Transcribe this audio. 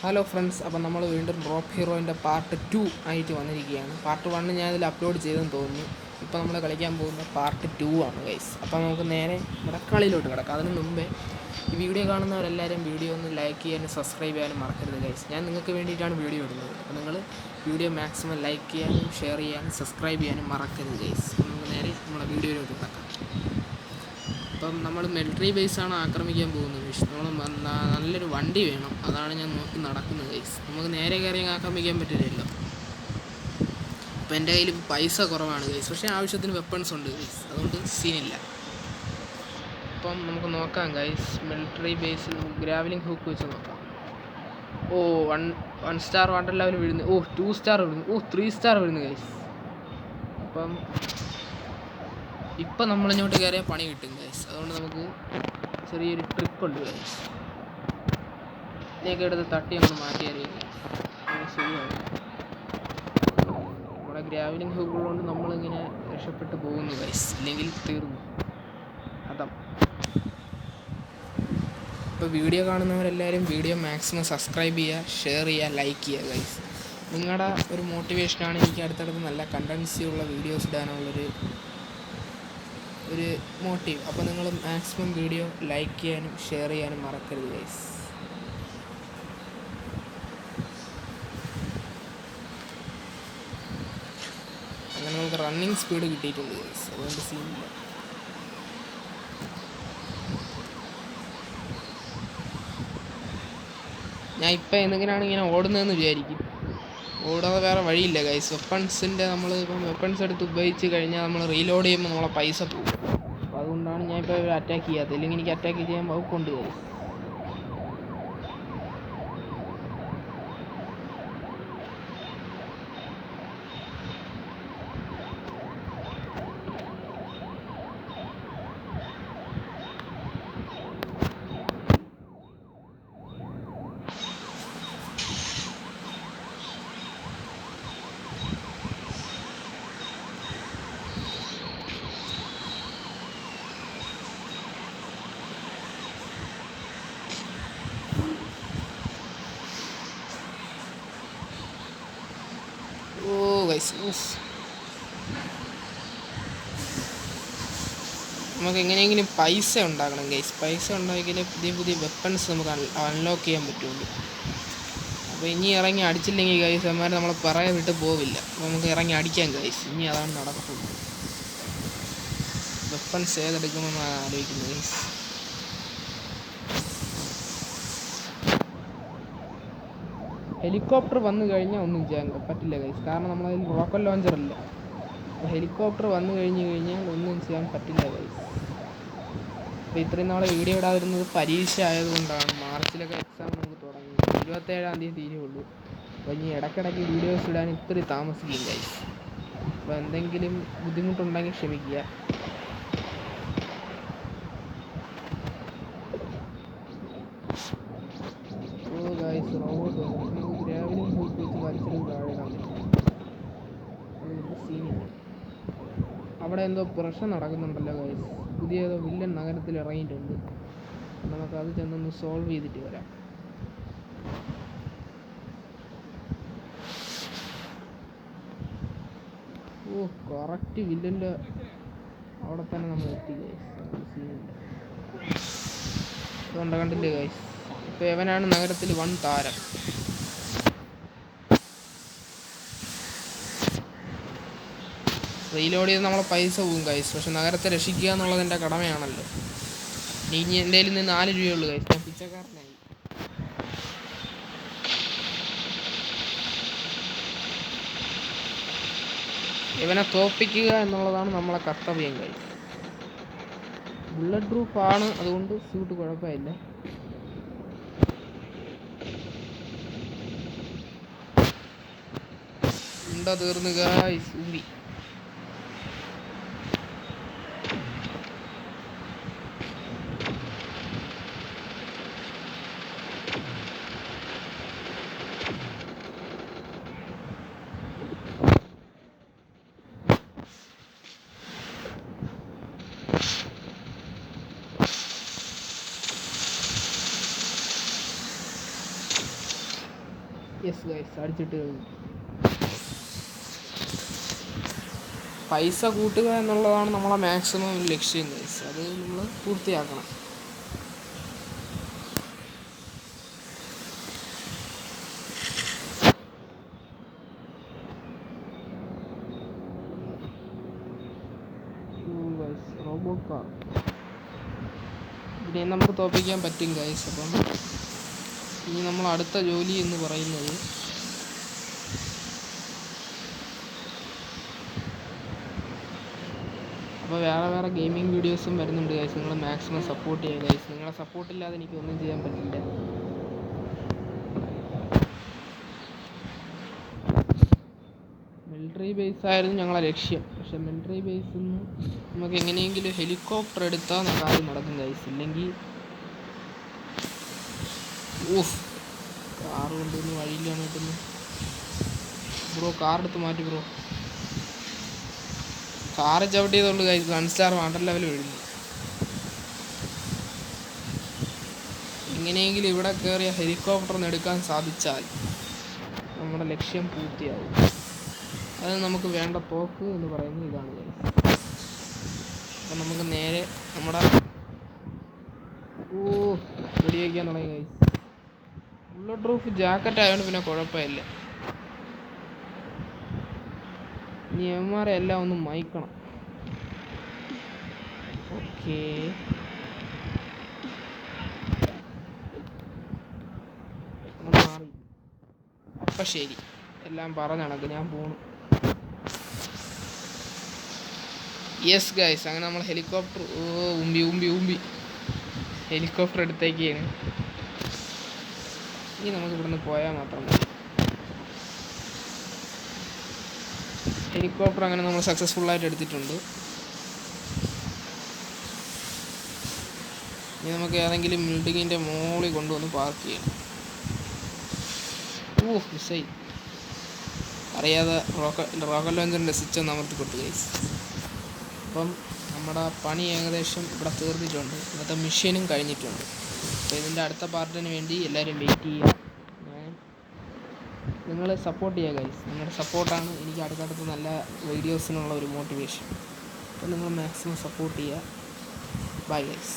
Hello friends, അപ്പം നമ്മൾ വീണ്ടും ഡ്രോപ്പ് ഹീറോയിൻ്റെ പാർട്ട് 2 ആയിട്ട് വന്നിരിക്കുകയാണ്. പാർട്ട് 1 ഞാനിതിൽ അപ്ലോഡ് ചെയ്തെന്ന് തോന്നുന്നു. ഇപ്പോൾ നമ്മൾ കളിക്കാൻ പോകുന്ന പാർട്ട് 2 ആണ് ഗൈസ്. അപ്പോൾ നമുക്ക് നേരെ നമ്മുടെ കളിയിലോട്ട് കിടക്കാം. അതിന് മുമ്പേ ഈ വീഡിയോ കാണുന്നവരെല്ലാവരും വീഡിയോ ഒന്ന് ലൈക്ക് ചെയ്യാനും സബ്സ്ക്രൈബ് ചെയ്യാനും മറക്കരുത് ഗൈസ്. ഞാൻ നിങ്ങൾക്ക് വേണ്ടിയിട്ടാണ് വീഡിയോ ഇടുന്നത്. അപ്പോൾ നിങ്ങൾ വീഡിയോ മാക്സിമം ലൈക്ക് ചെയ്യാനും ഷെയർ ചെയ്യാനും സബ്സ്ക്രൈബ് ചെയ്യാനും മറക്കരുത് ഗൈസ്. അപ്പോൾ നമുക്ക് നേരെ നമ്മുടെ വീഡിയോയിലോട്ട് കിടക്കാം. അപ്പം നമ്മൾ മിലിറ്ററി ബേസാണ് ആക്രമിക്കാൻ പോകുന്നത് ഗൈസ്. നമ്മൾ നല്ലൊരു വണ്ടി വേണം, അതാണ് ഞാൻ നോക്കി നടക്കുന്നത് ഗൈസ്. നമുക്ക് നേരെ കയറി ആക്രമിക്കാൻ പറ്റില്ലല്ലോ. അപ്പം എൻ്റെ കയ്യിൽ പൈസ കുറവാണ് ഗൈസ്, പക്ഷേ ആവശ്യത്തിന് വെപ്പൺസ് ഉണ്ട് ഗൈസ്, അതുകൊണ്ട് സീനില്ല. അപ്പം നമുക്ക് നോക്കാം ഗൈസ്. മിലിറ്ററി ബേസിൽ ഗ്രാവലിംഗ് ഹൂക്ക് വെച്ച് നോക്കാം. ഓ 1 സ്റ്റാർ വാട്ടർ ലെവൽ വീഴുന്നു. 2 സ്റ്റാർ വീഴുന്നു. 3 സ്റ്റാർ വീഴുന്നു ഗൈസ്. അപ്പം ഇപ്പം നമ്മളിങ്ങോട്ട് കയറിയാൽ പണി കിട്ടും ഗൈസ്. അതുകൊണ്ട് നമുക്ക് ചെറിയൊരു ട്രിക്കുണ്ട് ഗൈസ്. ഇതിനെയൊക്കെ എടുത്ത് തട്ടി ഒന്ന് മാറ്റിയാൽ ശരിയാണ്. നമ്മുടെ ഗ്രാവലിംഗ് ഹൂക്കുള്ളതുകൊണ്ട് നമ്മളിങ്ങനെ രക്ഷപ്പെട്ട് പോകുന്നു ഗൈസ്, ഇല്ലെങ്കിൽ തീർന്നു അതം. ഇപ്പോൾ വീഡിയോ കാണുന്നവരെല്ലാവരും വീഡിയോ മാക്സിമം സബ്സ്ക്രൈബ് ചെയ്യുക, ഷെയർ ചെയ്യുക, ലൈക്ക് ചെയ്യുക ഗൈസ്. നിങ്ങളുടെ ഒരു മോട്ടിവേഷനാണ് എനിക്ക് അടുത്തടുത്ത് നല്ല കണ്ടൻസി ഉള്ള വീഡിയോസ് ഇടാനുള്ളൊരു മോട്ടീവ്. അപ്പോൾ നിങ്ങൾ മാക്സിമം വീഡിയോ ലൈക്ക് ചെയ്യാനും ഷെയർ ചെയ്യാനും മറക്കരുത് ഗൈസ്. അങ്ങനെ നമുക്ക് റണ്ണിങ് സ്പീഡ് കിട്ടിയിട്ടുണ്ട് ഗൈസ്, അതുകൊണ്ട് സീനില്ല. ഞാൻ ഇപ്പം എന്തെങ്കിലുമാണ് ഇങ്ങനെ ഓടുന്നതെന്ന് വിചാരിക്കും. ഓടാതെ വേറെ വഴിയില്ല ഗൈസ്. വെപ്പൺസിൻ്റെ നമ്മൾ ഇപ്പം വെപ്പൺസ് എടുത്ത് ഉപയോഗിച്ച് കഴിഞ്ഞാൽ നമ്മൾ റീലോഡ് ചെയ്യുമ്പോൾ നമ്മളെ പൈസ പോകും. അപ്പോൾ അതുകൊണ്ടാണ് ഞാൻ ഇപ്പോൾ അറ്റാക്ക് ചെയ്യാത്തത്, ഇല്ലെങ്കിൽ എനിക്ക് അറ്റാക്ക് ചെയ്യാൻ വകുപ്പുണ്ട് ഗൈസ്. നമുക്ക് എങ്ങനെയെങ്കിലും പൈസ ഉണ്ടാക്കണം ഗൈസ്. പൈസ ഉണ്ടാക്കിയാലേ പുതിയ പുതിയ വെപ്പൺസ് നമുക്ക് അൺലോക്ക് ചെയ്യാൻ പറ്റുള്ളൂ. അപ്പോൾ ഇനി ഇറങ്ങി അടിച്ചില്ലെങ്കിൽ ഗൈസ് അവന്മാർ നമ്മളെ പറയാൻ വിട്ട് പോവില്ല. അപ്പോൾ നമുക്ക് ഇറങ്ങി അടിക്കാം ഗൈസ്. ഇനി അതാണ് നടക്കുന്നത്. വെപ്പൺസ് ഏതെടുക്കുമെന്ന് ആലോചിക്കുന്നത് ഗൈസ്. ഹെലികോപ്റ്റർ വന്നു കഴിഞ്ഞാൽ ഒന്നും ചെയ്യാൻ പറ്റില്ല ഗൈസ്, കാരണം നമ്മളതിൽ റോക്കറ്റ് ലോഞ്ചർ ഇല്ല. അപ്പോൾ ഹെലികോപ്റ്റർ വന്നു കഴിഞ്ഞാൽ ഒന്നും ചെയ്യാൻ പറ്റില്ല ഗൈസ്. അപ്പോൾ ഇത്രയും നാളെ വീഡിയോ ഇടാതിരുന്നത് പരീക്ഷ ആയതുകൊണ്ടാണ്. മാർച്ചിലൊക്കെ എക്സാം നമുക്ക് തുടങ്ങി, 27-ാം തീയതി തീരുള്ളൂ. അപ്പോൾ ഇനി ഇടയ്ക്കിടയ്ക്ക് വീഡിയോസ് ഇടാൻ ഇത്തിരി താമസിക്കും ഗൈസ്. അപ്പോൾ എന്തെങ്കിലും ബുദ്ധിമുട്ടുണ്ടെങ്കിൽ ക്ഷമിക്കുക. ഗൈസ് റോബോട്ട് നമുക്ക് ഗ്രാവലിംഗ് ഹൂക്ക് വെച്ച് വലിച്ചെടുത്ത് താഴെ ഇടാൻ പറ്റും. സീനില്ല. അവിടെ എന്തോ പ്രശ്നം നടക്കുന്നുണ്ടല്ലോ ഗൈസ്. പുതിയ ഏതോ വില്ലൻ നഗരത്തിൽ ഇറങ്ങിയിട്ടുണ്ട്. നമുക്കത് ചെന്നൊന്ന് സോൾവ് ചെയ്തിട്ട് വരാം. കറക്റ്റ് വില്ലൻ്റെ അവിടെ തന്നെ നമ്മൾ എത്തി ഗൈസ്. സീനില്ല. അതുകൊണ്ട് കണ്ടില്ലേ ഗൈസ്, ഇപ്പോൾ എവനാണ് നഗരത്തിൽ വൻ താരം. റീലോഡ് ചെയ്ത് നമ്മളെ പൈസ പോകും ഗൈസ്, പക്ഷെ നഗരത്തെ രക്ഷിക്കുക എന്നുള്ളത് എൻ്റെ കടമയാണല്ലോ. ഇനി എൻ്റെ കയ്യിൽ നിന്ന് 4 രൂപയുള്ളൂ ഗൈസ്. ഞാൻ പിച്ചക്കാരനായി. ഇവനെ തോൽപ്പിക്കുക എന്നുള്ളതാണ് നമ്മളെ കർത്തവ്യം ഗൈസ്. ബുള്ളറ്റ് പ്രൂഫ് ആണ്, അതുകൊണ്ട് സ്യൂട്ട് കുഴപ്പമില്ല. എന്താ തീർന്നു ഗൈസ്, ഊരി. യെസ് ഗൈസ്, അടിച്ചിട്ട് കഴിഞ്ഞു. പൈസ കൂട്ടുക എന്നുള്ളതാണ് നമ്മളെ മാക്സിമം ലക്ഷ്യം ഗൈസ്. അത് നമ്മൾ പൂർത്തിയാക്കണം. റോബോട്ട് കാർ ഇതിനെ നമുക്ക് തോൽപ്പിക്കാൻ പറ്റും ഗൈസ്. അപ്പം ഇനി നമ്മൾ അടുത്ത ജോലി എന്ന് പറയുന്നത് അപ്പോൾ വേറെ ഗെയിമിംഗ് വീഡിയോസും വരുന്നുണ്ട് ഗൈസ്. നിങ്ങൾ മാക്സിമം സപ്പോർട്ട് ചെയ്യുക ഗൈസ്. നിങ്ങളെ സപ്പോർട്ടില്ലാതെ എനിക്കൊന്നും ചെയ്യാൻ പറ്റില്ല. മിലിറ്ററി ബേസ് ആയിരുന്നു ഞങ്ങളെ ലക്ഷ്യം. പക്ഷെ മിലിറ്ററി ബേസിൽ നിന്ന് നമുക്ക് എങ്ങനെയെങ്കിലും ഹെലികോപ്റ്റർ എടുത്താൽ നമുക്ക് ആദ്യം നടക്കും ഗൈസ്. ഇല്ലെങ്കിൽ കാറ് കൊണ്ടുവന്ന് വഴിയിലാണ് കിട്ടുന്നത്. ബ്രോ കാർ എടുത്ത് മാറ്റി ബ്രോ. കാറ് ചവിട്ടിയതുള്ളൂ ഗൈസ് 1 സ്റ്റാർ വാണ്ടർ ലെവൽ വീഴുന്നു. എങ്ങനെയെങ്കിലും ഇവിടെ കയറിയ ഹെലികോപ്റ്ററിന് എടുക്കാൻ സാധിച്ചാൽ നമ്മുടെ ലക്ഷ്യം പൂർത്തിയാവും. അത് നമുക്ക് വേണ്ട തോക്ക് എന്ന് പറയുന്നത് ഇതാണ് ഗൈസ്. അപ്പം നമുക്ക് നേരെ നമ്മുടെ വെടിവയ്ക്കാൻ തുടങ്ങി ഗൈസ്. ബുള്ളറ്റ് പ്രൂഫ് ജാക്കറ്റ് ആയതുകൊണ്ട് പിന്നെ കുഴപ്പമില്ല. ഇനി എംമാരെ എല്ലാം ഒന്ന് മയക്കണം. ഓക്കേ, മാറി. അപ്പം ശരി, എല്ലാം പറഞ്ഞണക്ക് ഞാൻ പോണു. യെസ് ഗൈസ്, അങ്ങനെ നമ്മൾ ഹെലികോപ്റ്റർ ഉമ്പി ഹെലികോപ്റ്റർ എടുത്തേക്കാണ്. ഇനി നമുക്ക് ഇവിടുന്ന് പോയാൽ മാത്രം മതി. ഹെലികോപ്റ്റർ അങ്ങനെ നമ്മൾ സക്സസ്ഫുള്ളായിട്ട് എടുത്തിട്ടുണ്ട്. ഇനി നമുക്ക് ഏതെങ്കിലും ബിൽഡിങ്ങിൻ്റെ മുകളിൽ കൊണ്ടുവന്ന് പാർക്ക് ചെയ്യണം. മിസ്സായി. അറിയാതെ റോക്കറ്റ് ലോഞ്ചറിൻ്റെ സ്വിച്ച് ഒന്ന് അമർത്തി കൊടുത്തു ഗൈസ്. അപ്പം നമ്മുടെ പണി ഏകദേശം ഇവിടെ തീർന്നിട്ടുണ്ട്. ഇന്നത്തെ മിഷനും കഴിഞ്ഞിട്ടുണ്ട്. അപ്പോൾ ഇതിൻ്റെ അടുത്ത പാർട്ടിന് വേണ്ടി എല്ലാവരും വെയിറ്റ് ചെയ്യുക. നിങ്ങൾ സപ്പോർട്ട് ചെയ്യുക ഗൈസ്. നിങ്ങളുടെ സപ്പോർട്ടാണ് എനിക്ക് അടുത്തടുത്ത് നല്ല വീഡിയോസിനുള്ള ഒരു മോട്ടിവേഷൻ. അപ്പോൾ നിങ്ങൾ മാക്സിമം സപ്പോർട്ട് ചെയ്യുക. Bye guys.